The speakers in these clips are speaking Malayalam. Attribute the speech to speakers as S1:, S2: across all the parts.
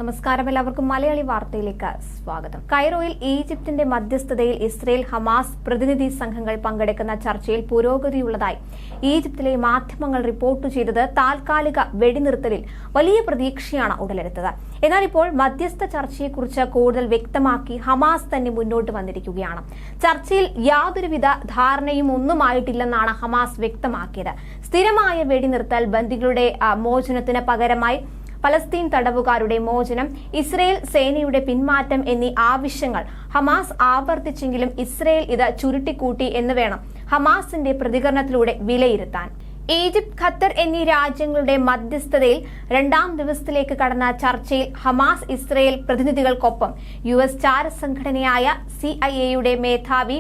S1: നമസ്കാരം, എല്ലാവർക്കും മലയാളി വാർത്തയിലേക്ക് സ്വാഗതം. കൈറോയിൽ ഈജിപ്തിന്റെ മധ്യസ്ഥതയിൽ ഇസ്രയേൽ ഹമാസ് പ്രതിനിധി സംഘങ്ങൾ പങ്കെടുക്കുന്ന ചർച്ചയിൽ പുരോഗതിയുള്ളതായി ഈജിപ്തിലെ മാധ്യമങ്ങൾ റിപ്പോർട്ട് ചെയ്തത് താൽക്കാലിക വെടിനിർത്തലിൽ വലിയ പ്രതീക്ഷയാണ് ഉടലെടുത്തത്. എന്നാൽ ഇപ്പോൾ മധ്യസ്ഥ ചർച്ചയെക്കുറിച്ച് കൂടുതൽ വ്യക്തമാക്കി ഹമാസ് തന്നെ മുന്നോട്ട് വന്നിരിക്കുകയാണ്. ചർച്ചയിൽ യാതൊരുവിധ ധാരണയും ഒന്നുമായിട്ടില്ലെന്നാണ് ഹമാസ് വ്യക്തമാക്കിയത്. സ്ഥിരമായ വെടിനിർത്തൽ, ബന്ദികളുടെ മോചനത്തിന് പകരമായി പലസ്തീൻ തടവുകാരുടെ മോചനം, ഇസ്രയേൽ സേനയുടെ പിന്മാറ്റം എന്നീ ആവശ്യങ്ങൾ ഹമാസ് ആവർത്തിച്ചെങ്കിലും ഇസ്രയേൽ ഇത് ചുരുട്ടിക്കൂട്ടി എന്ന് വേണം ഹമാസിന്റെ പ്രതികരണത്തിലൂടെ വിലയിരുത്താൻ. ഈജിപ്ത്, ഖത്തർ എന്നീ രാജ്യങ്ങളുടെ മധ്യസ്ഥതയിൽ രണ്ടാം ദിവസത്തിലേക്ക് കടന്ന ചർച്ചയിൽ ഹമാസ് ഇസ്രയേൽ പ്രതിനിധികൾക്കൊപ്പം US ചാരസംഘടനയായ CIA മേധാവി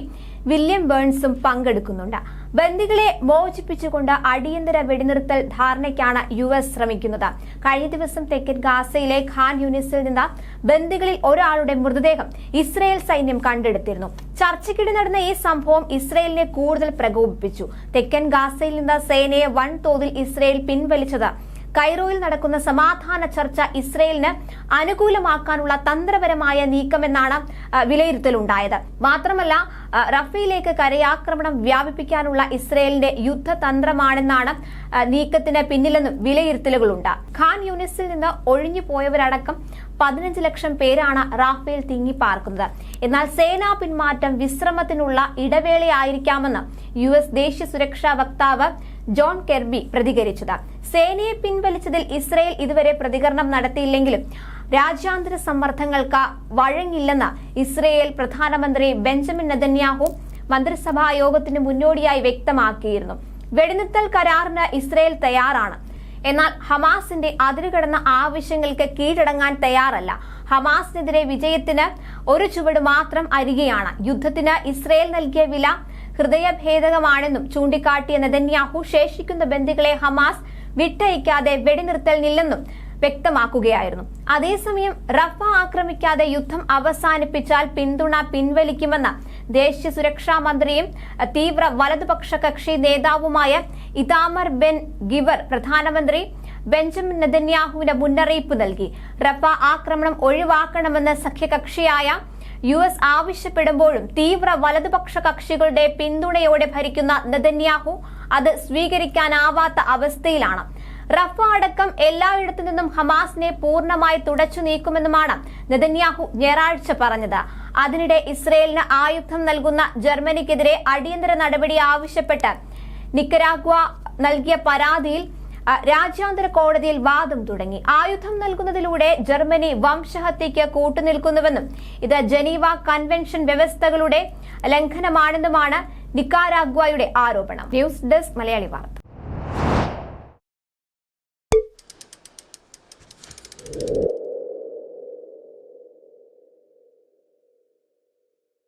S1: വില്യം ബേൺസും പങ്കെടുക്കുന്നുണ്ട്. ബന്ദികളെ മോചിപ്പിച്ചുകൊണ്ട് അടിയന്തര വെടിനിർത്തൽ ധാരണയ്ക്കാണ് US ശ്രമിക്കുന്നത്. കഴിഞ്ഞ ദിവസം തെക്കൻ ഗാസയിലെ ഖാൻ യൂനിസിൽ നിന്ന് ബന്ദികളിൽ ഒരാളുടെ മൃതദേഹം ഇസ്രയേൽ സൈന്യം കണ്ടെടുത്തിരുന്നു. ചർച്ചയ്ക്കിടെ നടന്ന ഈ സംഭവം ഇസ്രയേലിനെ കൂടുതൽ പ്രകോപിപ്പിച്ചു. തെക്കൻ ഗാസയിൽ നിന്ന് സേനയെ വൻതോതിൽ ഇസ്രയേൽ പിൻവലിച്ചത് കൈറോയിൽ നടക്കുന്ന സമാധാന ചർച്ച ഇസ്രയേലിന് അനുകൂലമാക്കാനുള്ള തന്ത്രപരമായ നീക്കമെന്നാണ് വിലയിരുത്തലുണ്ടായത്. മാത്രമല്ല, റഫയിലേക്ക് കരയാക്രമണം വ്യാപിപ്പിക്കാനുള്ള ഇസ്രയേലിന്റെ യുദ്ധതന്ത്രമാണെന്നാണ് നീക്കത്തിന് പിന്നിലെന്നും വിലയിരുത്തലുകളുണ്ട്. ഖാൻ യൂനിസിൽ നിന്ന് ഒഴിഞ്ഞു പോയവരടക്കം 15 ലക്ഷം പേരാണ് റാഫേൽ തിങ്ങിപ്പാർക്കുന്നത്. എന്നാൽ സേനാ പിന്മാറ്റം വിശ്രമത്തിനുള്ള ഇടവേളയായിരിക്കാമെന്ന് US ദേശീയ സുരക്ഷാ വക്താവ് ജോൺ കെർബി പ്രതികരിച്ചത്. സേനയെ പിൻവലിച്ചതിൽ ഇസ്രയേൽ ഇതുവരെ പ്രതികരണം നടത്തിയില്ലെങ്കിലും രാജ്യാന്തര സമ്മർദ്ദങ്ങൾക്ക് വഴങ്ങില്ലെന്ന് ഇസ്രയേൽ പ്രധാനമന്ത്രി ബെഞ്ചമിൻ നെതന്യാഹു മന്ത്രിസഭാ യോഗത്തിന് മുന്നോടിയായി വ്യക്തമാക്കിയിരുന്നു. വെടിനിർത്തൽ കരാറിന് ഇസ്രയേൽ തയ്യാറാണ്, എന്നാൽ ഹമാസിന്റെ അതിരുകടന്ന ആവശ്യങ്ങൾക്ക് കീഴടങ്ങാൻ തയ്യാറല്ല. ഹമാസിനെതിരെ വിജയത്തിന് ഒരു ചുവട് മാത്രം അരികെയാണ്. യുദ്ധത്തിന് ഇസ്രയേൽ നൽകിയ വില ഹൃദയഭേദകമാണെന്നും ചൂണ്ടിക്കാട്ടിയ നെതന്യാഹു ശേഷിക്കുന്ന ബന്ദികളെ ഹമാസ് വിട്ടയക്കാതെ വെടിനിർത്തലിനില്ലെന്നും വ്യക്തമാക്കുകയായിരുന്നു. അതേസമയം റഫ ആക്രമിക്കാതെ യുദ്ധം അവസാനിപ്പിച്ചാൽ പിന്തുണ പിൻവലിക്കുമെന്ന് ദേശീയ സുരക്ഷാ മന്ത്രിയും തീവ്ര വലതുപക്ഷ കക്ഷി നേതാവുമായ ഇതാമർ ബെൻ ഗിവർ പ്രധാനമന്ത്രി ബെഞ്ചമിൻ നെതന്യാഹുവിന് മുന്നറിയിപ്പ് നൽകി. റഫ ആക്രമണം ഒഴിവാക്കണമെന്ന് സഖ്യകക്ഷിയായ US ആവശ്യപ്പെടുമ്പോഴും തീവ്ര വലതുപക്ഷ കക്ഷികളുടെ പിന്തുണയോടെ ഭരിക്കുന്ന നെതന്യാഹു അത് സ്വീകരിക്കാനാവാത്ത അവസ്ഥയിലാണ്. റഫ അടക്കം എല്ലായിടത്തു നിന്നും ഹമാസിനെ പൂർണ്ണമായി തുടച്ചു നീക്കുമെന്നുമാണ് നെതന്യാഹു ഞായറാഴ്ച പറഞ്ഞത്. അതിനിടെ ഇസ്രയേലിന് ആയുധം നൽകുന്ന ജർമ്മനിക്കെതിരെ അടിയന്തര നടപടി ആവശ്യപ്പെട്ട് നിക്കരാഗ്വ നൽകിയ പരാതിയിൽ രാജ്യാന്തര കോടതിയിൽ വാദം തുടങ്ങി. ആയുധം നൽകുന്നതിലൂടെ ജർമ്മനി വംശഹത്യയ്ക്ക് കൂട്ടുനിൽക്കുന്നുവെന്നും ഇത് ജനീവ കൺവെൻഷൻ വ്യവസ്ഥകളുടെ ലംഘനമാണെന്നുമാണ് നിക്കരാഗ്വയുടെ ആരോപണം. ന്യൂസ് ഡെസ്ക്, മലയാളി വാർത്ത.